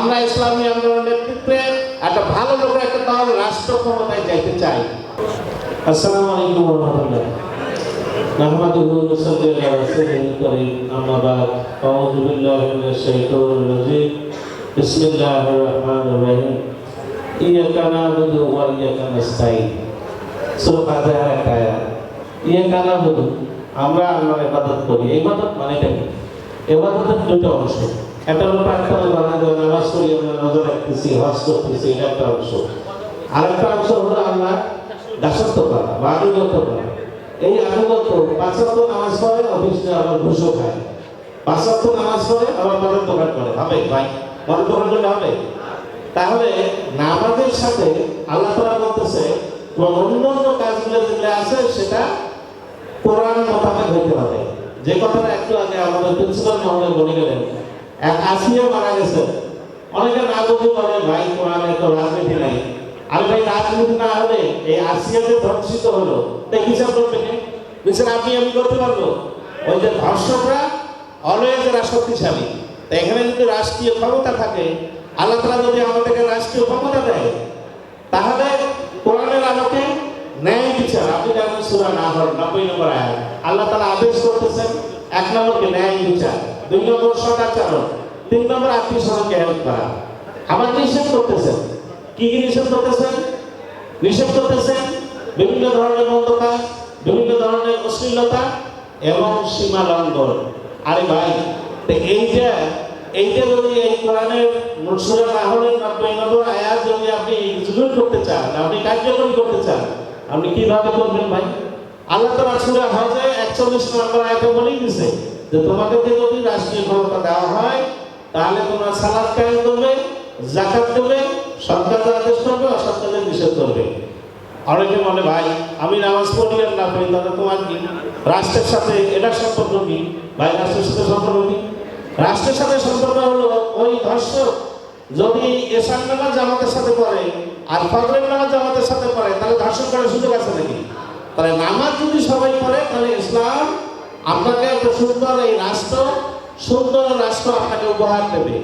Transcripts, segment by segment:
আমরা ইসলামী আন্দোলনের নেতৃত্বে একটা ভালো লোকের একটা দল রাষ্ট্র ক্ষমতায় যাইতে চাই। আসসালামু আলাইকুম ওয়া রাহমাতুল্লাহ। নাহমাদুহু ওয়া নুসাল্লি আলা রাসূলিল কারীম, আম্মা বা'দ। আউযু বিল্লাহি মিনাশ শাইতানির রাজীম। বিসমিল্লাহির রাহমানির রাহিম। ইয়াকা না'বুদু ওয়া ইয়াকা নাস্তাঈন। সূরা ফাতিহার একটা আয়াত। ইয়াকা না'বুদু, আমরা আল্লাহর ইবাদত করি। ইবাদত মানে কি? ইবাদতের দুটো অংশ। একটা হলো প্রার্থনা করা, নামাজ পড়ি, আমরা রোজা রাখতেছি, হজ করতেছি, এটা একটা অংশ। আরেকটা অংশ হলো আল্লাহ দাসত্ব করা বা আনুগত্য করা। এই আনুগত্য ৫ ওয়াক্ত নামাজ পড়ে, অফিসে আবার ঘুষও খায়। ৫ ওয়াক্ত নামাজ পড়ে, আবার মদের দোকান করে। হবে ভাই? মদের দোকান করলে হবে? তাহলে নামাজের সাথে আল্লাহ তাআলা বলতেছে অন্যান্য কাজগুলো যেগুলো আছে সেটা কোরআন মোতাবেক হইতে হবে। যে কথাটা একটু আগে আমাদের প্রিন্সিপাল মহোদয় বলে গেলেন, এক আসিয়া মারা গেছে, অনেকে না বুঝে বলে ভাই কোরআনে তো রাজনীতি নাই। আর ভাই রাজনীতি না হলে এই আসিয়া যে ধর্ষিত হলো তাই হিসাব করবে কে? বিচার আপনি আমি করতে পারবো? ওই যে ধর্ষকরা অলওয়েজ এরা শক্তিশালী। তাই এখানে যদি রাষ্ট্রীয় ক্ষমতা থাকে, আল্লাহ তাআলা যদি আমাদেরকে রাষ্ট্রীয় ক্ষমতা দেয়, তাহলে কোরআনের আলোকে ন্যায় বিচার, আপনি জানেন সূরা নাহল 90 নম্বর আয়াত, আল্লাহ তাআলা আদেশ করতেছেন ১ নম্বরকে ন্যায় বিচার, ২ নম্বর সদাচরণ, ৩ নম্বর আত্মীয় স্বজনকে হেল্প করা। আবার নিষেধ করতেছেন, কি কি নিষেধ করতেছেন? নিষেধ করতেছেন বিভিন্ন ধরনের মন্দ কাজ, বিভিন্ন ধরনের অশ্লীলতা এবং সীমা লঙ্ঘন। আরে ভাই, এইটা যদি এই কোরআনের সূরা নাহলের 90 নম্বর আয়াত যদি আপনি এক্সিকিউট করতে চান, আপনি কার্যকরী করতে চান, আপনি কিভাবে করবেন ভাই? আল্লাহ তাআলা সূরা হজে ৪১ নম্বর আয়াতে বলেই দিয়েছে যে তোমাদেরকে যদি রাষ্ট্রীয় ক্ষমতা দেওয়া হয় তাহলে তোমরা সালাত কায়েম করবে, যাকাত দেবে, সৎ কাজের আদেশ করবে, অসৎ কাজের নিষেধ করবে। অনেকে বলে ভাই আমি নামাজ পড়ি আর না পড়ি তাহলে তোমার কি? রাষ্ট্রের সাথে এটা সম্পর্ক কি ভাই? রাষ্ট্রের সাথে সম্পর্ক কি? রাষ্ট্রের সাথে সম্পর্ক হলো ওই ধর্ষক যদি এশার নামাজ জামাতের সাথে পড়ে আর ফজরের নামাজ জামাতের সাথে পড়ে, তাহলে ধর্ষণ করার সুযোগ আছে নাকি? তাহলে নামাজ যদি সবাই পড়ে, তাহলে ইসলাম আপনাকে একটা সুন্দর এই রাষ্ট্র, সুন্দর রাষ্ট্র আপনাকে উপহার দেবে।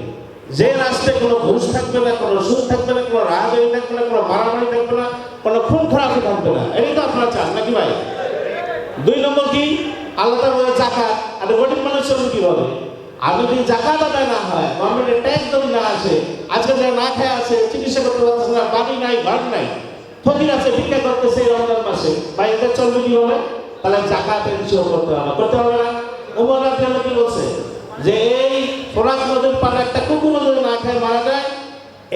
যে রাষ্ট্রে কোনো ঘুষ থাকবে না, কোনো সুদ থাকবে না, কোনো রাহাজানি থাকবে না, কোনো মারামারি থাকবে না, কোনো খুন খারাপি থাকবে না। এটাই তো আপনারা চান নাকি ভাই? ২ নম্বর কি? আল্লাহ তাআলা যাকাত। আর গরিব মানুষের কি হবে? আর যদি যাকাত আদায় না হয়, গভর্নমেন্টের ট্যাক্স যদি না আসে, আজকে যারা না খেয়ে আছে, চিকিৎসা করতে পারতেছে না, বাড়ি নাই, ঘর নাই, ফকির আছে, ভিক্ষা করতেছে এই রমজান মাসে, ভাই এদের চলবে কি হবে? তাহলে যাকাতের কিছু করতে হবে, করতে হবে না? ওমর রাদিয়াল্লাহু আনহু কি বলছে যে এই ফোরাত নদীর পাড়ে একটা কুকুর যদি না খেয়ে মারা যায়,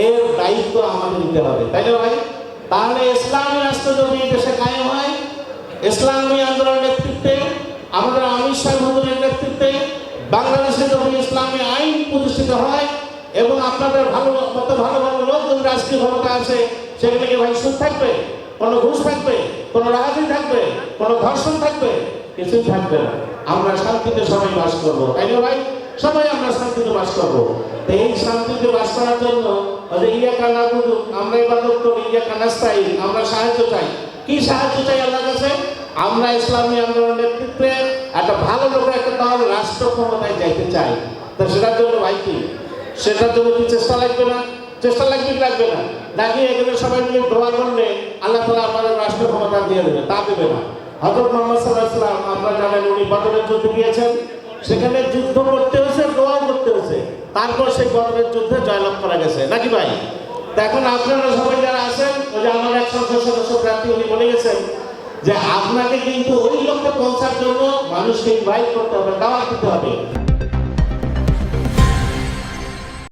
এর দায়িত্ব আমাদের নিতে হবে, তাই না ভাই? তাহলে ইসলামী রাষ্ট্র যদি এই দেশে কায়েম হয়, ইসলামী আন্দোলনের নেতৃত্বে, আমাদের আমির সাহেব হুজুরের নেতৃত্বে বাংলাদেশে যদি ইসলামী আইন প্রতিষ্ঠিত হয় এবং আপনাদের ভালো ভালো লোক যদি রাষ্ট্রীয় ক্ষমতা আসে, সেখানে কি ভাই সুদ থাকবে? কোনো ঘুষ থাকবে? কোনো রাহাজানি থাকবে? কোনো ধর্ষণ থাকবে? কিছুই থাকবে না। আমরা শান্তিতে সবাই বাস করবো, তাই না ভাই? সবাই আমরা শান্তিতে বাস করবো। তো এই শান্তিতে বাস করার জন্য ইয়াকা না'বুদু, আমরা ইবাদত করি, ইয়াকা নাস্তাঈন, আমরা সাহায্য চাই। কি সাহায্য চাই আল্লাহর কাছে? আমরা ইসলামী আন্দোলনের নেতৃত্বে একটা ভালো লোকের একটা দল রাষ্ট্র ক্ষমতায় যাইতে চাই। তো সেটার জন্য ভাই কি? সেটার জন্য কি চেষ্টা লাগবে না? চেষ্টা লাগবে কি লাগবে না? নাকি এখানে সবাই মিলে দোয়া করলে আল্লাহ তাআলা আমাদের রাষ্ট্র ক্ষমতা দিয়ে দেবে? তা দেবে না। হযরত মুহাম্মদ সাল্লাল্লাহু আলাইহি ওয়াসাল্লাম, আপনারা জানেন, উনি বদরের যুদ্ধে গিয়েছেন, সেখানে যুদ্ধ করতে হয়েছে, দোয়াও করতে হয়েছে, তারপর সেই বদরের যুদ্ধে জয়লাভ করা গেছে নাকি ভাই? তো এখন আপনারা সবাই যারা আছেন, ওই যে আমার এক সংসদ সদস্য প্রার্থী উনি বলে গেছেন যে আপনাকে কিন্তু ওই লক্ষ্যে পৌঁছার জন্য মানুষকে ইনভাইট করতে হবে, দাওয়াত দিতে হবে।